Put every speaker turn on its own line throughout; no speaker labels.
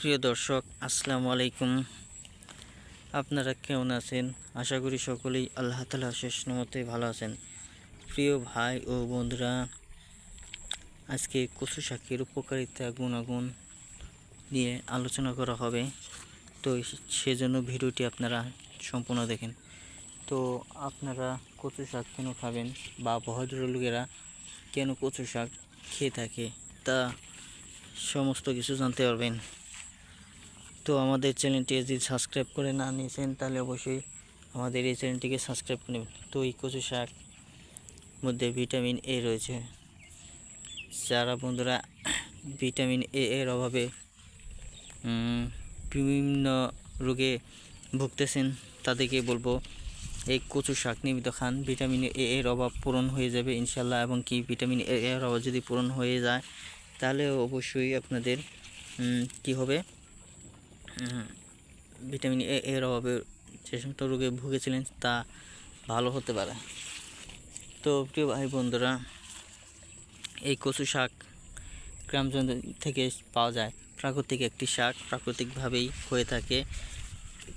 প্রিয় দর্শক, আসসালামু আলাইকুম। আপনারা কেমন আছেন? আশা করি সকলেই আল্লাহ তাআলার শেষ রহমতে ভালো আছেন। প্রিয় ভাই ও বন্ধুরা, আজকে কচু শাকের উপকারিতা গুণাগুণ নিয়ে আলোচনা করা হবে। তো সেজন্য ভিডিওটি আপনারা সম্পূর্ণ দেখেন। তো আপনারা কচু শাক কেন খাবেন বা ভদ্রলোকেরা কেন কচু শাক খেয়ে থাকে তা সমস্ত কিছু জানতে পারবেন। তো আমাদের চ্যানেলটি যদি সাবস্ক্রাইব করে না নিয়েছেন তাহলে অবশ্যই আমাদের এই চ্যানেলটিকে সাবস্ক্রাইব করে নেবেন। তো এই কচু শাক মধ্যে ভিটামিন এ রয়েছে। যারা বন্ধুরা ভিটামিন এর অভাবে বিভিন্ন রোগে ভুগতেছেন তাদেরকে বলবো এই কচু শাক নিয়মিত খান। ভিটামিন এর অভাব পূরণ হয়ে যাবে ইনশাল্লাহ। এবং কি ভিটামিন এর অভাব যদি পূরণ হয়ে যায় তাহলে অবশ্যই আপনাদের কি হবে, ভিটামিন এর অভাবে যে সমস্ত রোগে ভুগেছিলেন তা ভালো হতে পারে। তো প্রিয় ভাই বন্ধুরা, এই কচু শাক গ্রামগঞ্জ থেকে পাওয়া যায়। প্রাকৃতিক একটি শাক, প্রাকৃতিকভাবেই হয়ে থাকে।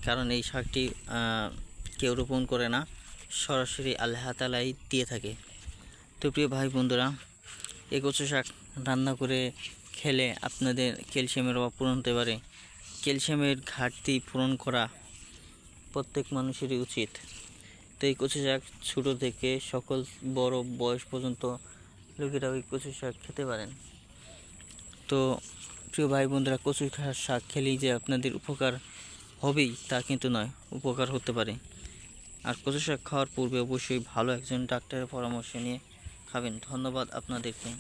কারণ এই শাকটি কেউ রোপণ করে না, সরাসরি আল্লাহ তাআলাই দিয়ে থাকে। তো প্রিয় ভাই বন্ধুরা, এই কচু শাক রান্না করে খেলে আপনাদের ক্যালসিয়ামের অভাব পূরণ হতে পারে। ক্যালসিয়ামের ঘাটতি পূরণ করা প্রত্যেক মানুষেরই উচিত। তো এই কচু শাক ছোটো থেকে সকল বড় বয়স পর্যন্ত লোকেরা ওই কচু শাক খেতে পারেন। তো প্রিয় ভাই বন্ধুরা, কচু শাক খেলেই যে আপনাদের উপকার হবেই তা কিন্তু নয়, উপকার হতে পারে। আর কচু শাক খাওয়ার পূর্বে অবশ্যই ভালো একজন ডাক্তারের পরামর্শ নিয়ে খাবেন। ধন্যবাদ আপনাদেরকে।